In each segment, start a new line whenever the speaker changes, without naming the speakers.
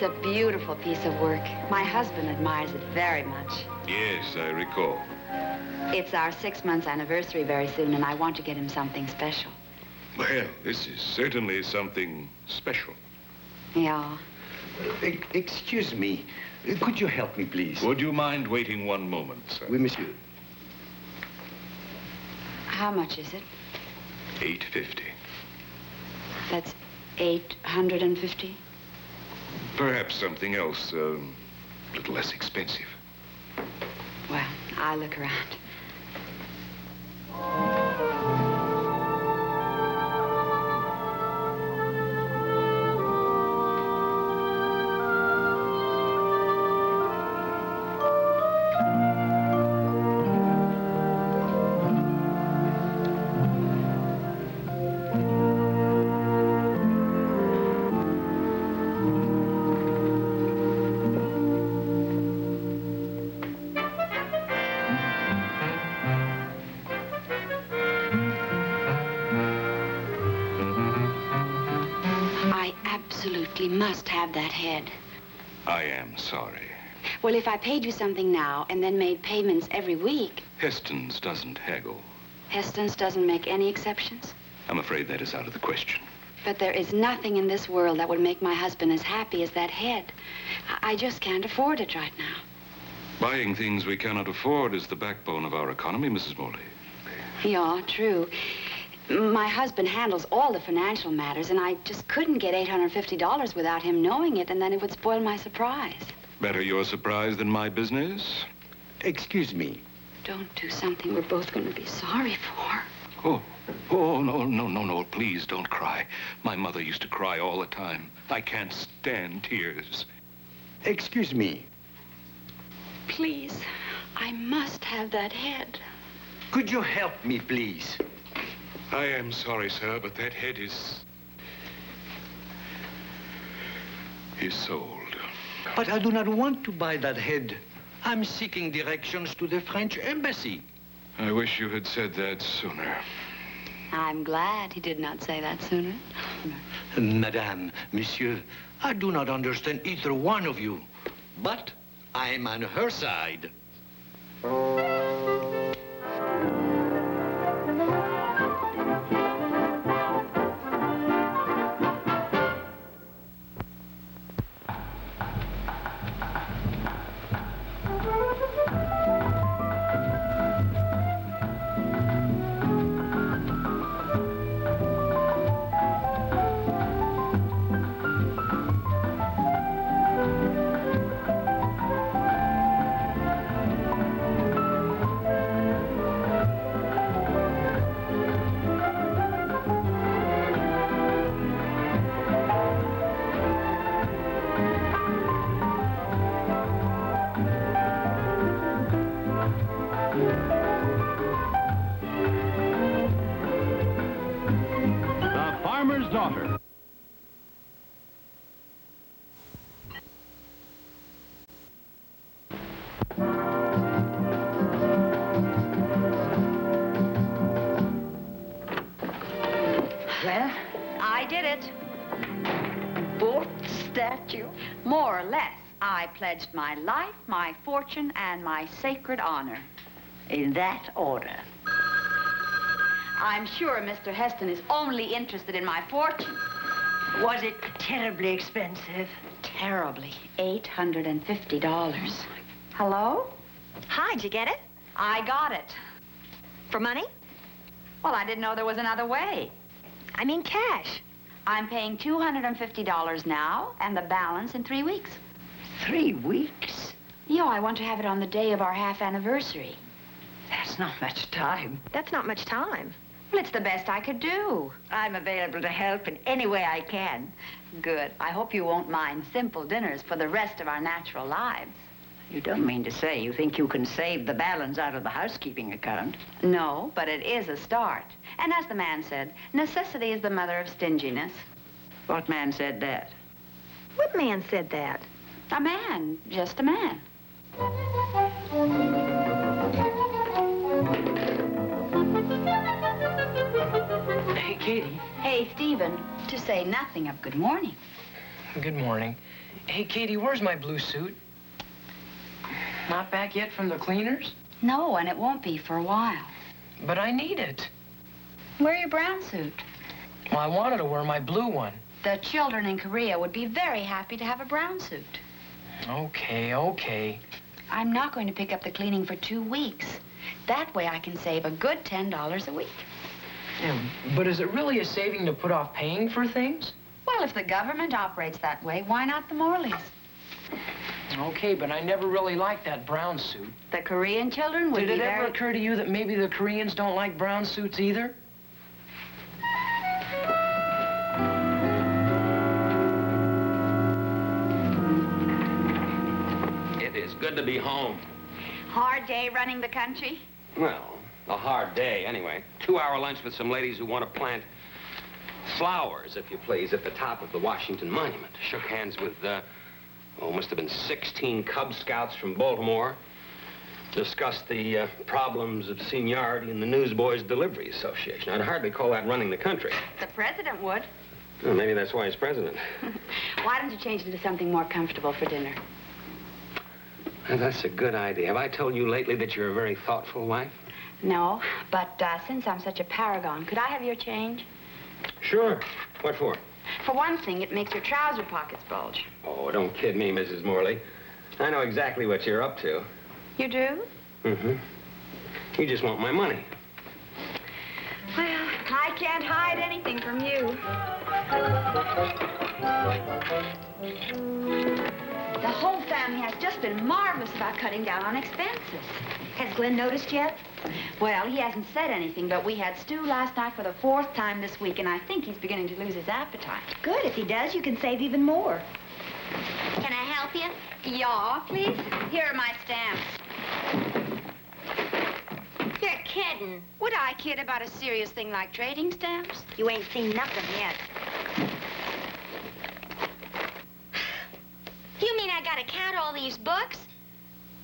It's a beautiful piece of work. My husband admires it very much.
Yes, I recall.
It's our 6-month anniversary very soon, and I want to get him something special.
Well, this is certainly something special.
Yeah.
Excuse me. Could you help me, please?
Would you mind waiting one moment, sir?
Oui, monsieur.
How much is it?
$8.50.
That's $850.
Perhaps something else, a little less expensive.
Well, I'll look around. Absolutely must have that head.
I am sorry.
Well, if I paid you something now and then made payments every week...
Heston's doesn't haggle.
Heston's doesn't make any exceptions?
I'm afraid that is out of the question.
But there is nothing in this world that would make my husband as happy as that head. I just can't afford it right now.
Buying things we cannot afford is the backbone of our economy, Mrs. Morley.
Yeah, true. My husband handles all the financial matters, and I just couldn't get $850 without him knowing it, and then it would spoil my surprise.
Better your surprise than my business.
Excuse me.
Don't do something we're both going to be sorry for.
Oh, no, please don't cry. My mother used to cry all the time. I can't stand tears.
Excuse me.
Please, I must have that head.
Could you help me, please?
I am sorry, sir, but that head is sold.
But I do not want to buy that head. I'm seeking directions to the French embassy.
I wish you had said that sooner.
I'm glad he did not say that sooner.
Madame, monsieur, I do not understand either one of you, but I'm on her side.
Well, I did it.
Both statue?
More or less. I pledged my life, my fortune, and my sacred honor.
In that order.
I'm sure Mr. Heston is only interested in my fortune.
Was it terribly expensive?
Terribly. $850. Hello?
Hi, did you get it?
I got it.
For money?
Well, I didn't know there was another way.
I mean cash.
I'm paying $250 now, and the balance in 3 weeks.
3 weeks?
I want to have it on the day of our half anniversary.
That's not much time.
That's not much time.
Well, it's the best I could do.
I'm available to help in any way I can.
Good. I hope you won't mind simple dinners for the rest of our natural lives.
You don't mean to say you think you can save the balance out of the housekeeping account?
No, but it is a start. And as the man said, necessity is the mother of stinginess.
What man said that?
What man said that?
A man. Just a man.
Hey, Katy.
Hey, Stephen. To say nothing of good morning.
Good morning. Hey, Katy, where's my blue suit? Not back yet from the cleaners?
No, and it won't be for a while.
But I need it.
Wear your brown suit.
Well, I wanted to wear my blue one.
The children in Korea would be very happy to have a brown suit.
Okay, okay.
I'm not going to pick up the cleaning for 2 weeks. That way I can save a good $10 a week.
Yeah, but is it really a saving to put off paying for things?
Well, if the government operates that way, why not the Morleys?
Okay, but I never really liked that brown suit.
The Korean children would
Did
be
it ever
very...
occur to you that maybe the Koreans don't like brown suits either?
It is good to be home.
Hard day running the country?
Well, a hard day, anyway. 2-hour lunch with some ladies who want to plant flowers, if you please, at the top of the Washington Monument. Shook hands with, must have been 16 Cub Scouts from Baltimore. Discussed the problems of seniority in the Newsboys Delivery Association. I'd hardly call that running the country.
The president would.
Well, maybe that's why he's president.
Why don't you change into something more comfortable for dinner?
Well, that's a good idea. Have I told you lately that you're a very thoughtful wife?
No, but since I'm such a paragon, could I have your change?
Sure. What for?
For one thing, it makes your trouser pockets bulge.
Oh, don't kid me, Mrs. Morley. I know exactly what you're up to.
You do?
Mm-hmm. You just want my money.
Well, I can't hide anything from you.
The whole family has just been marvelous about cutting down on expenses.
Has Glen noticed yet?
Well, he hasn't said anything, but we had stew last night for the 4th time this week, and I think he's beginning to lose his appetite.
Good. If he does, you can save even more.
Can I help you? Yeah, please. Here are my stamps.
You're kidding.
Would I kid about a serious thing like trading stamps?
You ain't seen nothing yet. You mean I gotta count all these books?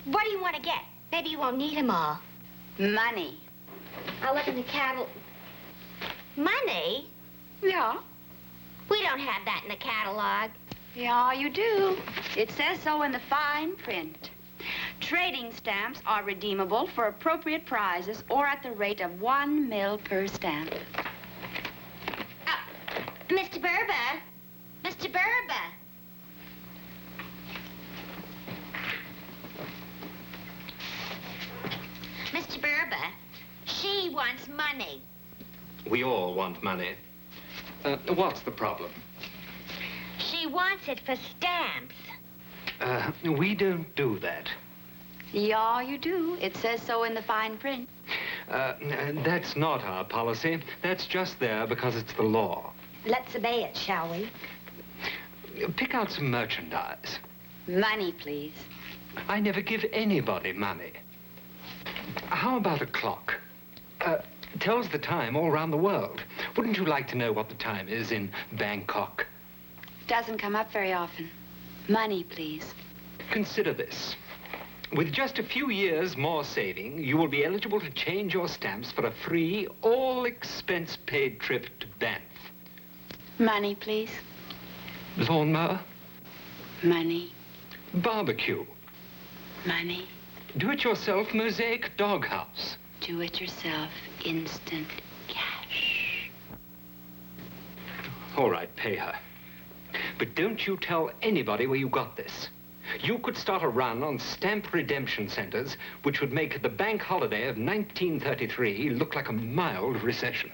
What do you want to get? Maybe you won't need them all.
Money.
I'll look in the catalog. Money?
Yeah.
We don't have that in the catalog.
Yeah, you do. It says so in the fine print. Trading stamps are redeemable for appropriate prizes or at the rate of 1 mil per stamp.
Mr. Berba. Mr. Berba. Mr. Berba, she wants money.
We all want money. What's the problem?
She wants it for stamps.
We don't do that.
Yeah, you do. It says so in the fine print.
That's not our policy. That's just there because it's the law.
Let's obey it, shall we?
Pick out some merchandise.
Money, please.
I never give anybody money. How about a clock? Tells the time all around the world. Wouldn't you like to know what the time is in Bangkok?
Doesn't come up very often. Money, please.
Consider this. With just a few years more saving, you will be eligible to change your stamps for a free, all-expense-paid trip to Banff.
Money, please.
Lawnmower?
Money.
Barbecue?
Money.
Do-it-yourself mosaic doghouse?
Do-it-yourself instant cash.
All right, pay her. But don't you tell anybody where you got this. You could start a run on stamp redemption centers, which would make the bank holiday of 1933 look like a mild recession.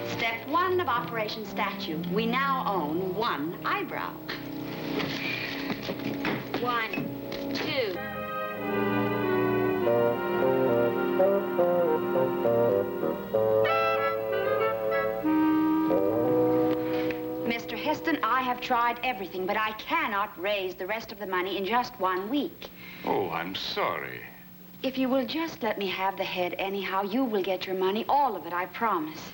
Step 1 of Operation Statue. We now own 1 eyebrow. 1, 2. Mr. Heston, I have tried everything, but I cannot raise the rest of the money in just 1 week.
Oh, I'm sorry.
If you will just let me have the head anyhow, you will get your money, all of it, I promise.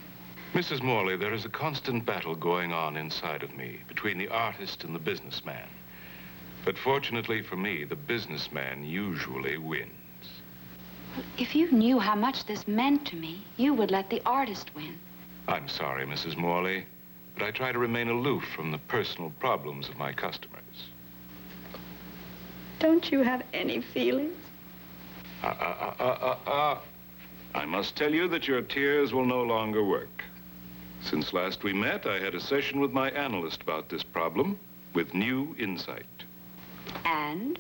Mrs. Morley, there is a constant battle going on inside of me between the artist and the businessman. But fortunately for me, the businessman usually wins.
If you knew how much this meant to me, you would let the artist win.
I'm sorry, Mrs. Morley. but I try to remain aloof from the personal problems of my customers.
Don't you have any feelings?
I must tell you that your tears will no longer work. Since last we met, I had a session with my analyst about this problem with new insight.
And?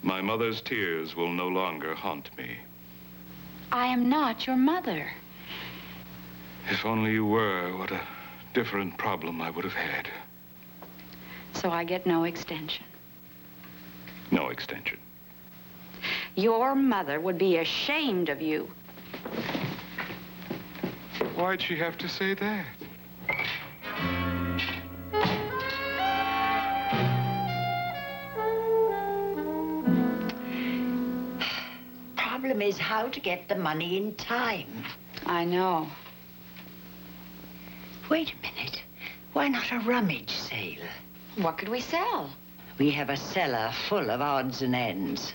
My mother's tears will no longer haunt me.
I am not your mother.
If only you were, what a different problem I would have had.
So I get no extension.
No extension.
Your mother would be ashamed of you.
Why'd she have to say that?
Problem is how to get the money in time.
I know.
Wait a minute. Why not a rummage sale?
What could we sell?
We have a cellar full of odds and ends.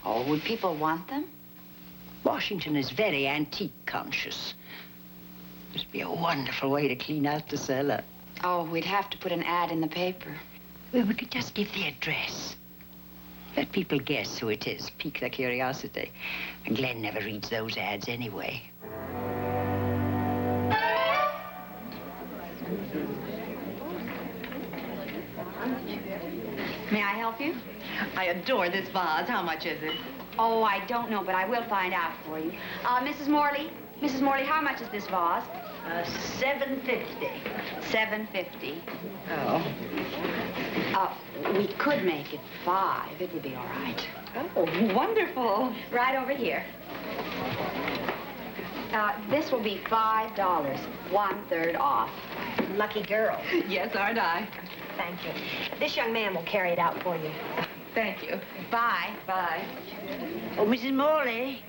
Oh, would people want them?
Washington is very antique conscious. Must be a wonderful way to clean out the cellar.
Oh, we'd have to put an ad in the paper.
Well, we could just give the address. Let people guess who it is, pique their curiosity. And Glen never reads those ads anyway.
May I help you?
I adore this vase. How much is it?
Oh, I don't know, but I will find out for you. Mrs. Morley? Mrs. Morley, how much is this vase?
$7.50.
$7.50.
Oh.
We could make it $5. It would be all right.
Oh, wonderful.
Right over here. This will be $5, 1/3 off.
Lucky girl.
Yes, aren't I?
Thank you. This young man will carry it out for you.
Thank you.
Bye.
Bye.
Oh, Mrs. Morley.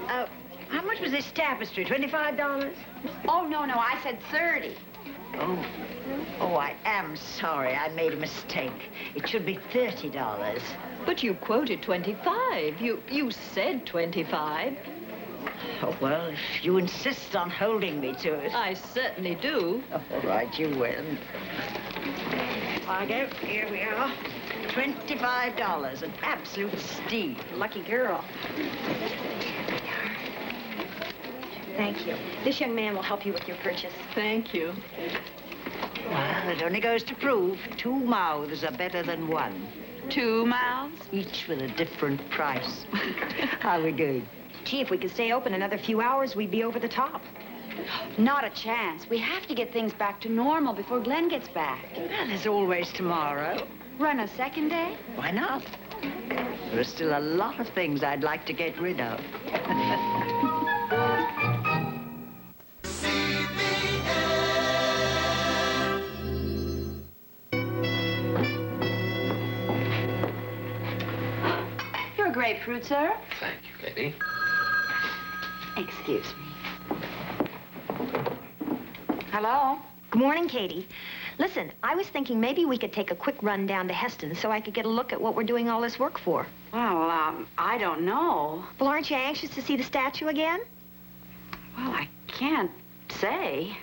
How much was this tapestry? $25?
Oh, no, I said 30.
Oh, I am sorry. I made a mistake. It should be $30.
But you quoted 25. You said 25.
Oh, well, if you insist on holding me to it.
I certainly do.
All right, you win. Margot, here we are. $25. An absolute steal.
Lucky girl.
Thank you. This young man will help you with your purchase.
Thank you.
Well, it only goes to prove 2 mouths are better than 1.
2 mouths?
Each with a different price. How we doing?
Gee, if we could stay open another few hours, we'd be over the top.
Not a chance. We have to get things back to normal before Glen gets back.
Well, there's always tomorrow.
Run a second day?
Why not? There are still a lot of things I'd like to get rid of.
Your grapefruit, sir.
Thank you, Katy.
Excuse me. Hello?
Good morning, Katy. Listen, I was thinking maybe we could take a quick run down to Heston so I could get a look at what we're doing all this work for.
Well, I don't know.
Well, aren't you anxious to see the statue again?
Well, I can't say.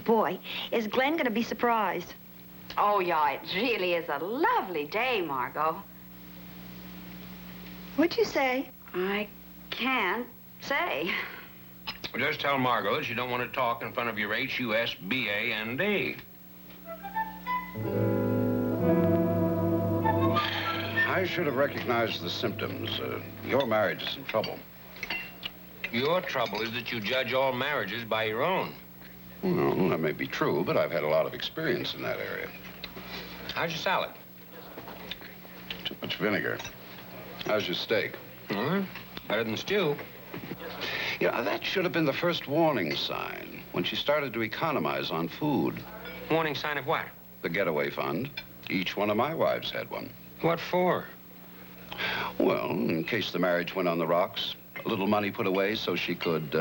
Boy, is Glen going to be surprised.
Oh, yeah, it really is a lovely day, Margot.
What'd you say?
I can't say.
Well, just tell Margot that you don't want to talk in front of your HUSBAND.
I should have recognized the symptoms. Your marriage is in trouble.
Your trouble is that you judge all marriages by your own.
Well, that may be true, but I've had a lot of experience in that area.
How's your salad?
Too much vinegar. How's your steak?
Better than stew.
Yeah, that should have been the first warning sign when she started to economize on food.
Warning sign of what?
The getaway fund. Each one of my wives had one.
What for?
Well, in case the marriage went on the rocks. A little money put away so she could,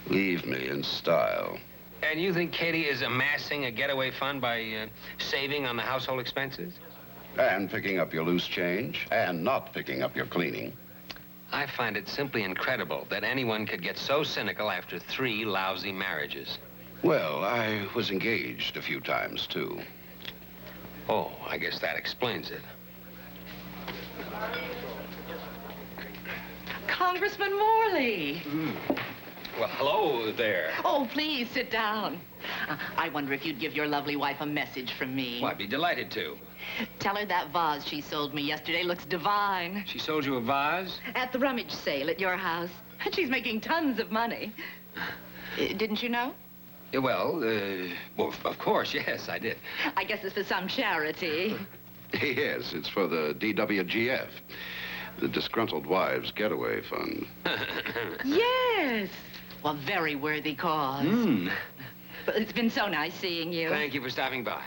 leave me in style.
And you think Katy is amassing a getaway fund by saving on the household expenses?
And picking up your loose change, and not picking up your cleaning.
I find it simply incredible that anyone could get so cynical after 3 lousy marriages.
Well, I was engaged a few times, too.
Oh, I guess that explains it.
Congressman Morley.
Well, hello there.
Oh, please sit down. I wonder if you'd give your lovely wife a message from me.
Well, I'd be delighted to.
Tell her that vase she sold me yesterday looks divine.
She sold you a vase?
At the rummage sale at your house. She's making tons of money. Didn't you know?
Well, of course, yes, I did.
I guess it's for some charity.
Yes, it's for the DWGF, the Disgruntled Wives Getaway Fund.
Yes. Well, very worthy cause. But it's been so nice seeing you.
Thank you for stopping by.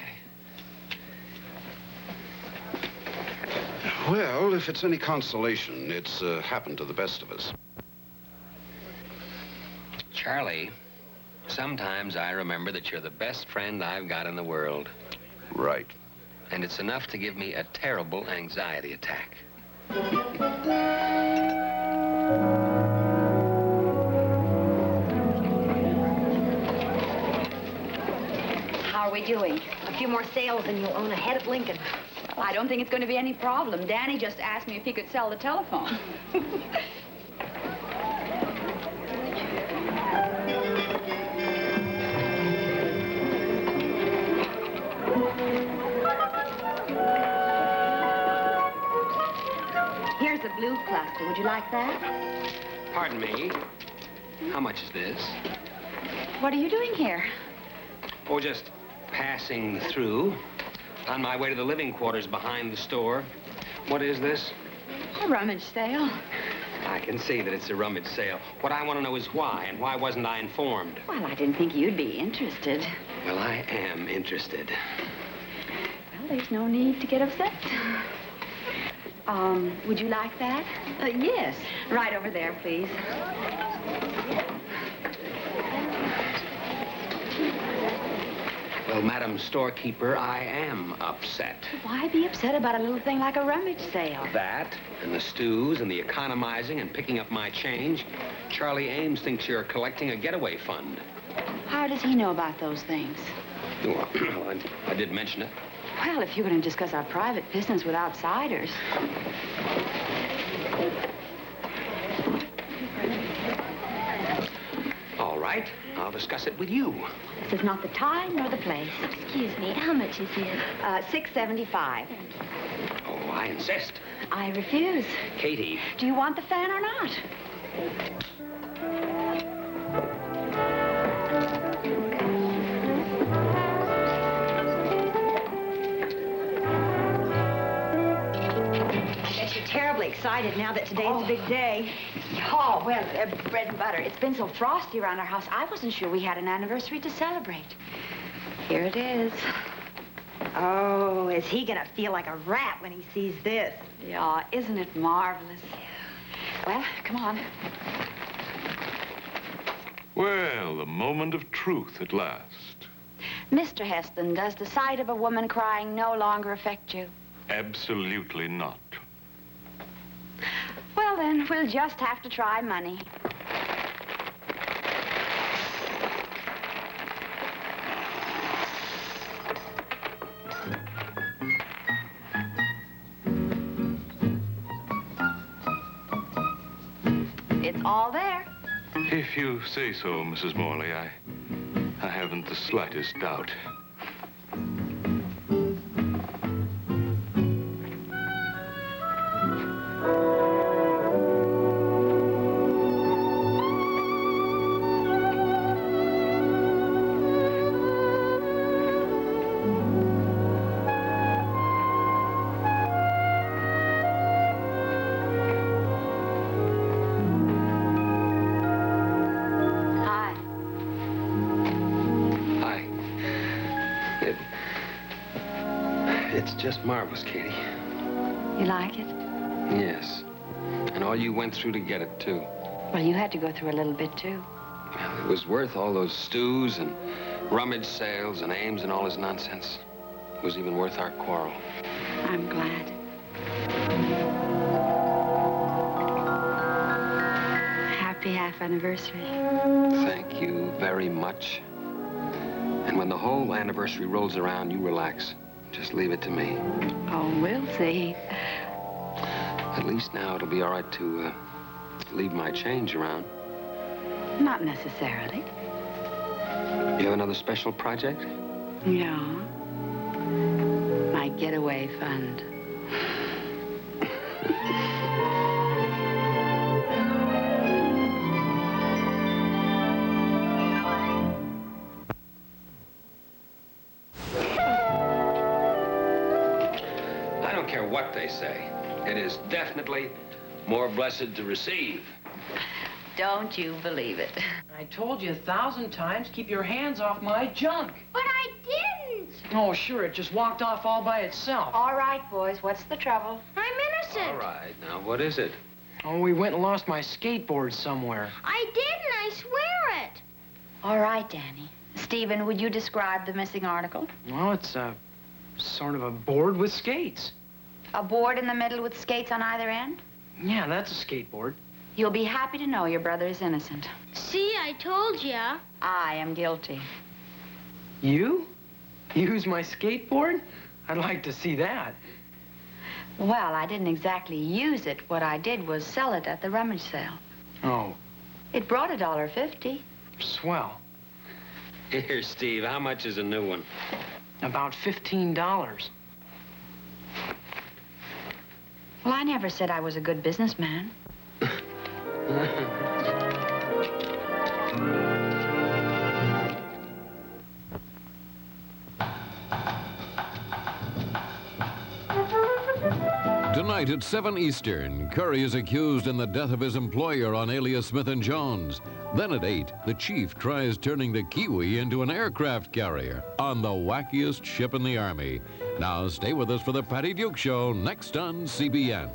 Well, if it's any consolation, it's happened to the best of us.
Charlie, sometimes I remember that you're the best friend I've got in the world.
Right.
And it's enough to give me a terrible anxiety attack.
How are we doing? A few more sales and you'll own a head at Lincoln.
Well, I don't think it's going to be any problem. Danny just asked me if he could sell the telephone. Here's a blue cluster. Would you like that?
Pardon me. How much is this?
What are you doing here?
Oh, just passing through. On my way to the living quarters behind the store. What is this?
A rummage sale.
I can see that it's a rummage sale. What I want to know is why, and why wasn't I informed?
Well, I didn't think you'd be interested.
Well, I am interested.
Well, there's no need to get upset. Would you like that?
Yes.
Right over there, please.
Well, Madam Storekeeper, I am upset.
Why be upset about a little thing like a rummage sale?
That, and the stews, and the economizing, and picking up my change. Charlie Ames thinks you're collecting a getaway fund.
How does he know about those things?
Well, I did mention it.
Well, if you're going to discuss our private business with outsiders.
All right, I'll discuss it with you.
This is not the time nor the place.
Excuse me, how much is it? $6.75.
Oh, I insist.
I refuse.
Katy.
Do you want the fan or not?
You're terribly excited now that today's a big day.
Oh, well, bread and butter. It's been so frosty around our house, I wasn't sure we had an anniversary to celebrate. Here it is.
Oh, is he gonna feel like a rat when he sees this?
Yeah, isn't it marvelous? Well, come on.
Well, the moment of truth at last.
Mr. Heston, does the sight of a woman crying no longer affect you?
Absolutely not.
Well, then, we'll just have to try money. It's all there.
If you say so, Mrs. Morley, I haven't the slightest doubt.
It's just marvelous, Katy.
You like it?
Yes. And all you went through to get it, too.
Well, you had to go through a little bit, too.
Well, it was worth all those stews and rummage sales and Ames and all his nonsense. It was even worth our quarrel.
I'm glad. happy half anniversary.
Thank you very much. And when the whole anniversary rolls around, you relax. Just leave it to me.
Oh, we'll see.
At least now it'll be all right to leave my change around.
Not necessarily.
You have another special project?
Yeah. My getaway fund.
I don't care what they say. It is definitely more blessed to receive.
Don't you believe it?
I told you 1,000 times, keep your hands off my junk.
But I didn't.
Oh, sure, it just walked off all by itself.
All right, boys, what's the trouble?
I'm innocent.
All right, now what is it?
Oh, we went and lost my skateboard somewhere.
I didn't, I swear it.
All right, Danny. Stephen, would you describe the missing article?
Well, it's sort of a board with skates.
A board in the middle with skates on either end?
Yeah, that's a skateboard.
You'll be happy to know your brother is innocent.
See, I told ya.
I am guilty.
You? Use my skateboard? I'd like to see that.
Well, I didn't exactly use it. What I did was sell it at the rummage sale.
Oh,
It brought $1.50.
swell.
Here, Steve, how much is a new one?
About $15.
Well, I never said I was a good businessman.
Tonight at 7 Eastern, Curry is accused in the death of his employer on alias Smith & Jones. Then at 8, the chief tries turning the Kiwi into an aircraft carrier on the wackiest ship in the Army. Now stay with us for the Patty Duke Show next on CBN.